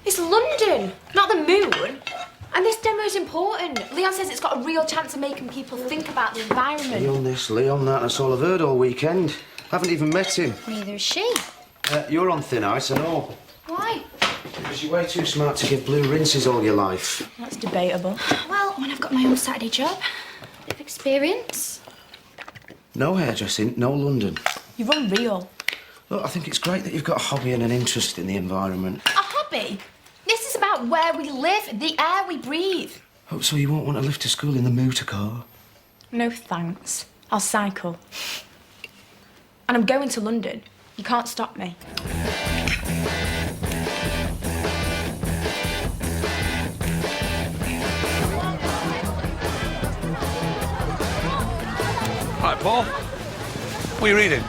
It's London, not the moon. And this demo's important. Leon says it's got a real chance of making people think about the environment. Leon this, Leon that, that's all I've heard all weekend. Haven't even met him. Neither is she. You're on thin ice, I know. Why? Because you're way too smart to give blue rinses all your life. That's debatable. Well, when I've got my own Saturday job, bit of experience. No hairdressing, no London. You're unreal. Look, I think it's great that you've got a hobby and an interest in the environment. A hobby? This is about where we live, the air we breathe. Oh, so you won't want to lift to school in the motor car? No thanks. I'll cycle. And I'm going to London. You can't stop me. Hi, Paul. What are you reading?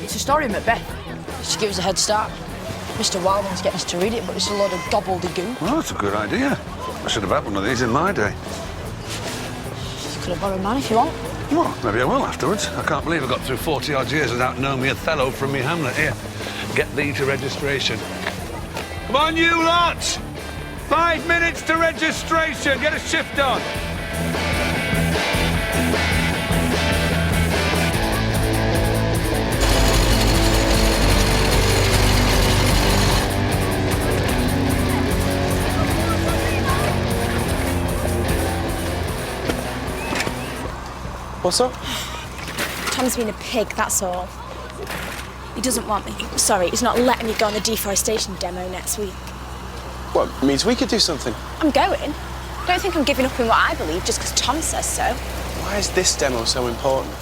It's a story, Macbeth. Just to give us a head start. Mr. Wilding's getting us to read it, but it's a load of gobbledygook. Well, that's a good idea. I should have had one of these in my day. You could have borrowed mine if you want. Well, maybe I will afterwards. I can't believe I got through 40-odd years without knowing me Othello from me Hamlet. Here, get thee to registration. Come on, you lot! 5 minutes to registration. Get a shift on. What's up? Tom's been a pig, that's all. He doesn't want me. Sorry, he's not letting me go on the deforestation demo next week. Well, it means we could do something. I'm going. Don't think I'm giving up in what I believe just because Tom says so. Why is this demo so important?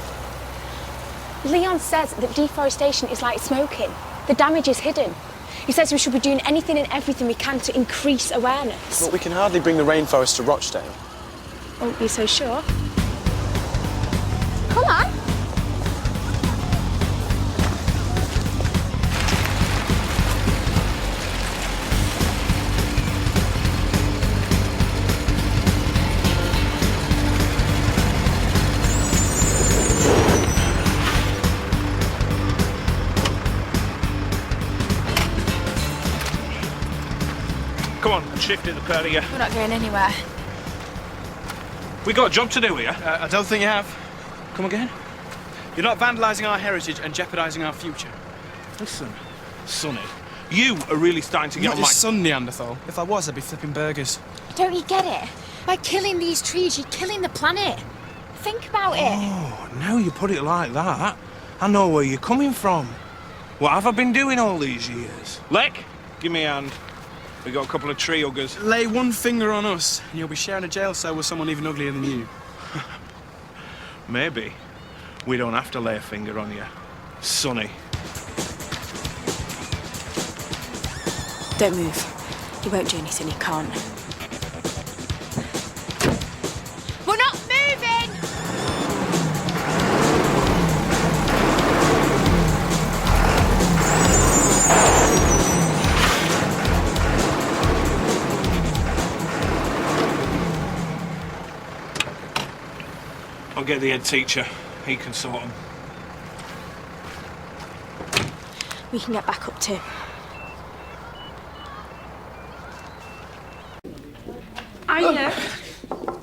Leon says that deforestation is like smoking. The damage is hidden. He says we should be doing anything and everything we can to increase awareness. But we can hardly bring the rainforest to Rochdale. Won't be so sure. Come on. Come on, shift it, the pair of you. We're not going anywhere. We got a job to do here. I don't think you have. Come again? You're not vandalising our heritage and jeopardising our future. Listen, Sonny, you are really starting to get Not on your my... son, Neanderthal. If I was, I'd be flipping burgers. Don't you get it? By killing these trees, you're killing the planet. Think about it. Oh, now you put it like that, I know where you're coming from. What have I been doing all these years? Lek, give me a hand. We got a couple of tree huggers. Lay one finger on us, and you'll be sharing a jail cell with someone even uglier than you. Maybe we don't have to lay a finger on you, Sonny. Don't move. He won't do anything he can't. We're not moving! I'll get the head teacher. He can sort them. We can get back up too.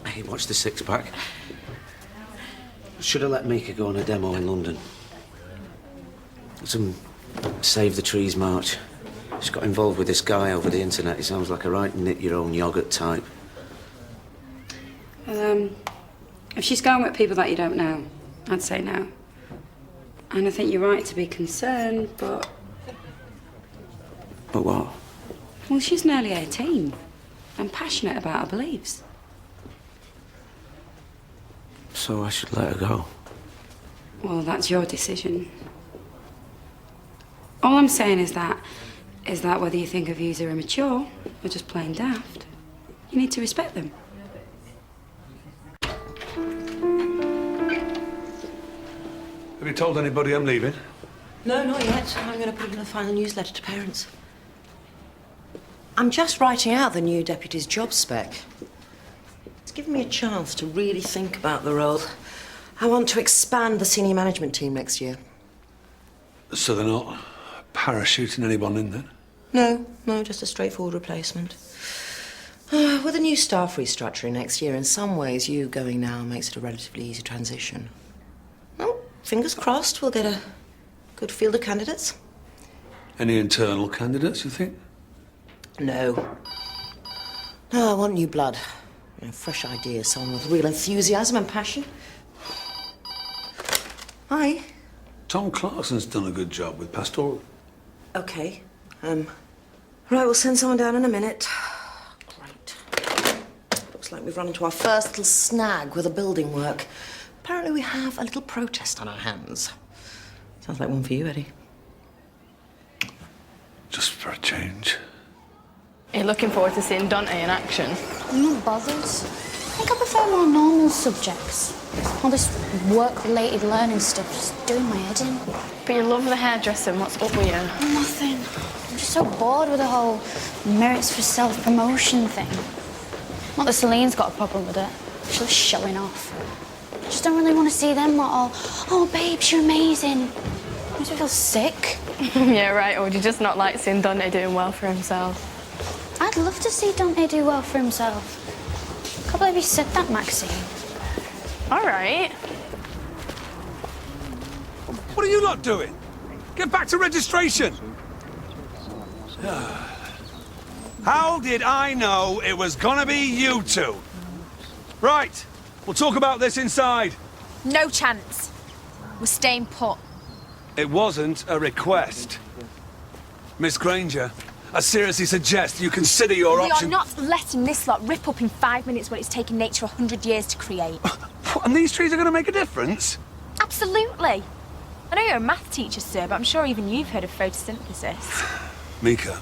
Hey, watch the six-pack. Should have let Mika go on a demo in London. Some Save the Trees march. She got involved with this guy over the internet. He sounds like a right knit-your-own-yoghurt type. If she's going with people that you don't know, I'd say no. And I think you're right to be concerned, but... But what? Well, she's nearly 18 and passionate about her beliefs. So I should let her go? Well, that's your decision. All I'm saying is that whether you think her views are immature or just plain daft, you need to respect them. Have you told anybody I'm leaving? No, not yet. I'm going to put it in the final newsletter to parents. I'm just writing out the new deputy's job spec. It's given me a chance to really think about the role. I want to expand the senior management team next year. So they're not parachuting anyone in then? No, just a straightforward replacement. With a new staff restructuring next year, in some ways, you going now makes it a relatively easy transition. Well, fingers crossed, we'll get a good field of candidates. Any internal candidates, you think? No. No, I want new blood. You know, fresh ideas, someone with real enthusiasm and passion. Hi. Tom Clarkson's done a good job with pastoral. Okay. Right, we'll send someone down in a minute. Great. Looks like we've run into our first little snag with the building work. Apparently we have a little protest on our hands. Sounds like one for you, Eddie. Just for a change. Are you looking forward to seeing Dante in action? I'm not bothered. I think I prefer more normal subjects. All this work-related learning stuff just doing my head in. But you love the hairdressing. What's up with you? Nothing. I'm just so bored with the whole merits for self-promotion thing. Not that Celine's got a problem with it. She's just showing off. I just don't really want to see them all, oh, babes, you're amazing. Makes me feel sick. Yeah, right. Or would you just not like seeing Dante doing well for himself? I'd love to see Dante do well for himself. Can't believe he said that, Maxine. All right. What are you lot doing? Get back to registration! How did I know it was gonna be you two? Right, we'll talk about this inside. No chance. We're staying put. It wasn't a request. Miss Granger, I seriously suggest you consider your We option. are not letting this lot rip up in 5 minutes when it's taken nature 100 years to create. And these trees are gonna make a difference? Absolutely. I know you're a math teacher, sir, but I'm sure even you've heard of photosynthesis. Mika,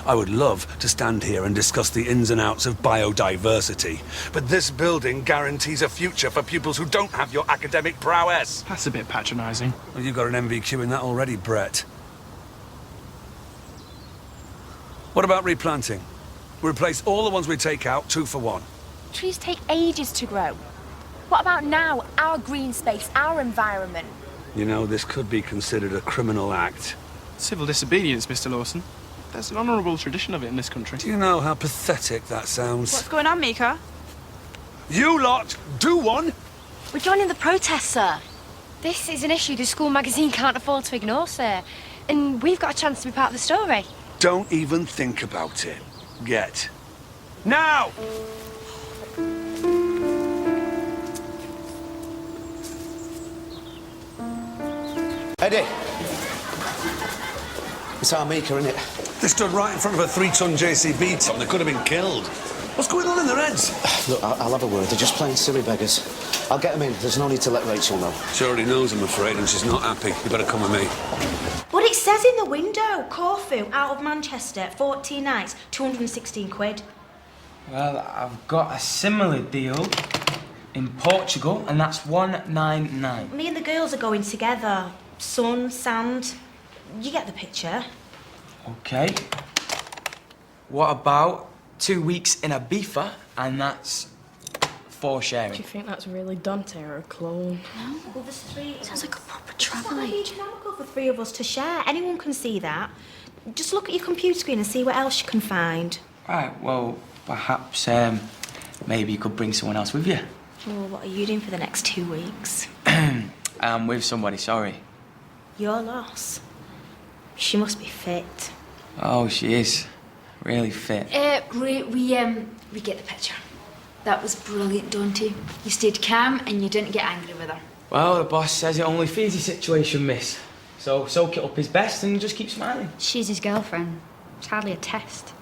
I would love to stand here and discuss the ins and outs of biodiversity, but this building guarantees a future for pupils who don't have your academic prowess. That's a bit patronising. Well, you've got an MVQ in that already, Brett. What about replanting? We replace all the ones we take out, 2 for 1. Trees take ages to grow. What about now? Our green space, our environment. You know, this could be considered a criminal act. Civil disobedience, Mr. Lawson. There's an honourable tradition of it in this country. Do you know how pathetic that sounds? What's going on, Mika? You lot, do one! We're joining the protest, sir. This is an issue the school magazine can't afford to ignore, sir. And we've got a chance to be part of the story. Don't even think about it. Yet. Now! Eddie! It's our Mika, isn't it? They stood right in front of a 3-ton JCB, Tom. They could have been killed. What's going on in their heads? Look, I'll have a word. They're just plain silly beggars. I'll get them in. There's no need to let Rachel know. She already knows, I'm afraid, and she's not happy. You better come with me. But it says in the window, Corfu, out of Manchester, 14 nights, 216 quid. Well, I've got a similar deal in Portugal, and that's 199. Me and the girls are going together. Sun, sand. You get the picture. Okay. What about 2 weeks in Ibiza, and that's 4 sharing? Do you think that's really Dante or a clone? No. Well, there's 3. Sounds like a proper It's travel not a huge agent. amount for 3 of us to share. Anyone can see that. Just look at your computer screen and see what else you can find. Right, well, perhaps maybe you could bring someone else with you. Well, what are you doing for the next 2 weeks? I'm with somebody, sorry. Your loss. She must be fit. Oh, she is. Really fit. Great, we get the picture. That was brilliant, Dante. You stayed calm and you didn't get angry with her. Well, the boss says it only feeds the situation, miss. So soak it up his best and just keep smiling. She's his girlfriend. It's hardly a test.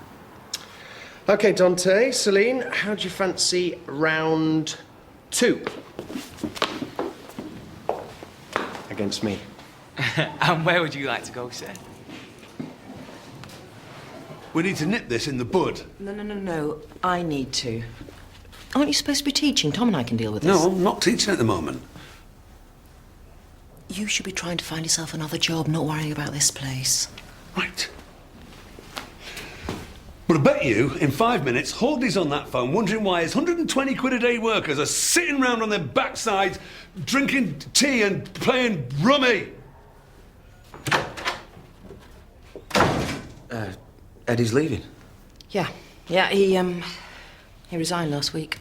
OK, Dante, Celine, how do you fancy round 2? Against me. And where would you like to go, sir? We need to nip this in the bud. No. I need to. Aren't you supposed to be teaching? Tom and I can deal with this. No, I'm not teaching at the moment. You should be trying to find yourself another job, not worrying about this place. Right. But I bet you, in 5 minutes, Hawley's on that phone wondering why his 120 quid a day workers are sitting round on their backsides, drinking tea and playing rummy. Eddie's leaving? Yeah, he resigned last week.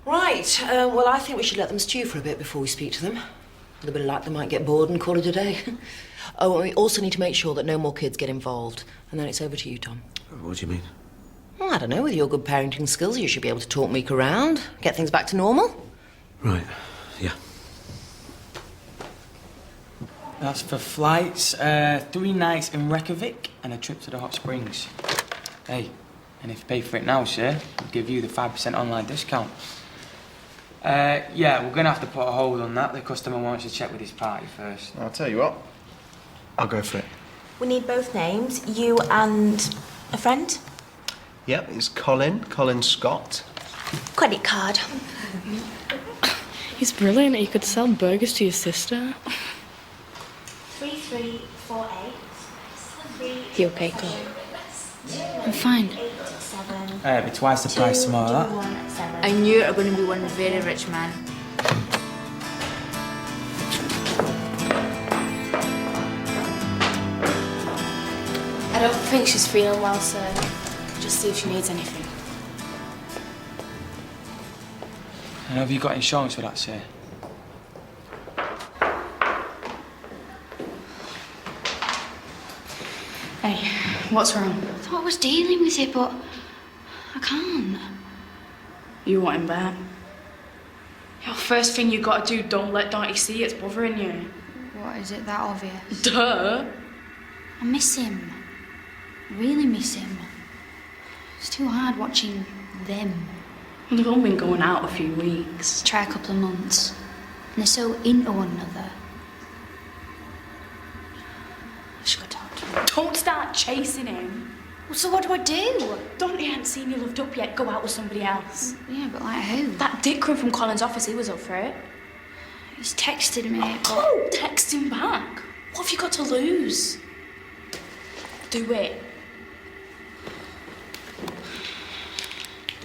Right, well, I think we should let them stew for a bit before we speak to them. With a bit of luck, they might get bored and call it a day. Oh, and we also need to make sure that no more kids get involved. And then it's over to you, Tom. What do you mean? Well, I don't know, with your good parenting skills, you should be able to talk Meek around, get things back to normal. Right, yeah. That's for flights, 3 nights in Reykjavik and a trip to the hot springs. Hey, and if you pay for it now, sir, we'll give you the 5% online discount. Yeah, we're gonna have to put a hold on that. The customer wants to check with his party first. I'll tell you what, I'll go for it. We need both names, you and a friend. Yep, it's Colin Scott. Credit card. He's brilliant. He could sell burgers to your sister. 3348. You okay, Chloe? I'm fine. It'll be twice the price tomorrow, that. I knew it were going to be one very rich man. I don't think she's feeling well, sir. Just see if she needs anything. And have you got insurance for that, sir? Hey, what's wrong? I thought I was dealing with it, but I can't. You want him back? Your first thing you gotta do, don't let Dante see it's bothering you. What, is it that obvious? Duh! I miss him. I really miss him. It's too hard watching them. Well, they've only been going out a few weeks. Try a couple of months. And they're so into one another. I should go talk to him. Don't start chasing him. Well, so what do I do? Dante hadn't seen you loved up yet. Go out with somebody else. Yeah, but like who? That dickhead from Colin's office, he was up for it. He's texted me, but... Oh, text him back. What have you got to lose? Do it.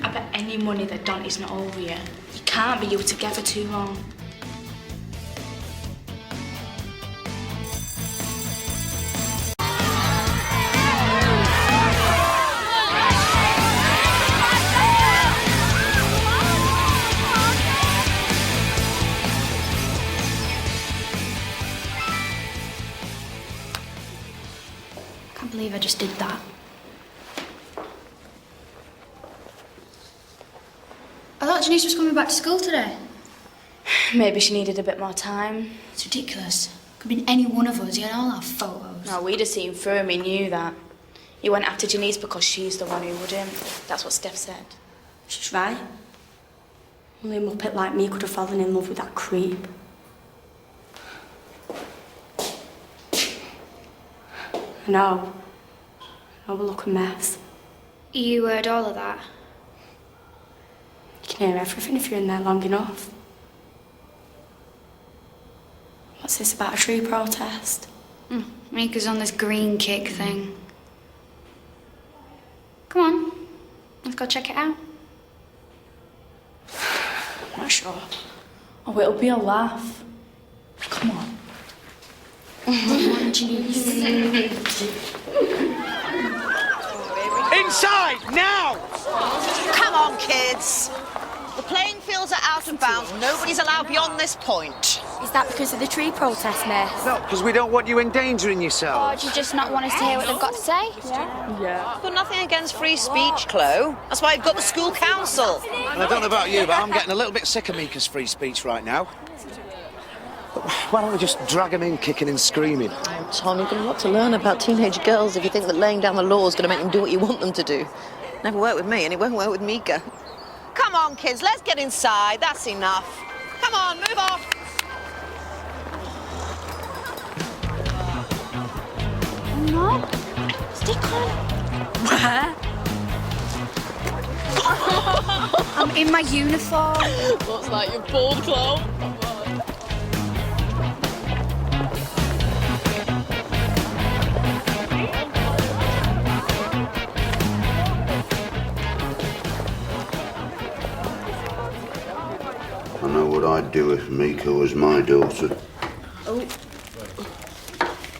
I bet any money that Dante's not over you. You can't be. You were together too long. I can't believe I just did that. I thought Janice was coming back to school today. Maybe she needed a bit more time. It's ridiculous. Could have been any one of us. You had all our photos. No, we'd have seen through him. He knew that. He went after Janice because she's the one who wouldn't. That's what Steph said. She's right. Only a muppet like me could have fallen in love with that creep. I know. I will look a mess. You heard all of that? You can hear everything if you're in there long enough. What's this about a tree protest? Mika's on this green kick thing. Come on, let's go check it out. I'm not sure. Oh, it'll be a laugh. Come on. Inside, now! Come on, kids. The playing fields are out of bounds. Nobody's allowed beyond this point. Is that because of the tree protest, miss? No, because we don't want you endangering Or yourself. do you just not want us to hear what they've got to say? Yeah. I've got nothing against free speech, Chloe. That's why I've got the school council. And I don't know about you, but I'm getting a little bit sick of Mika's free speech right now. Why don't we just drag him in, kicking and screaming? Oh, Tom, you've got a lot to learn about teenage girls if you think that laying down the law is going to make them do what you want them to do. Never worked with me, and it won't work with Mika. Come on, kids, let's get inside. That's enough. Come on, move on. No, stick on. Where? I'm in my uniform. Looks like you're pulled, Chloe. I know what I'd do if Mika was my daughter.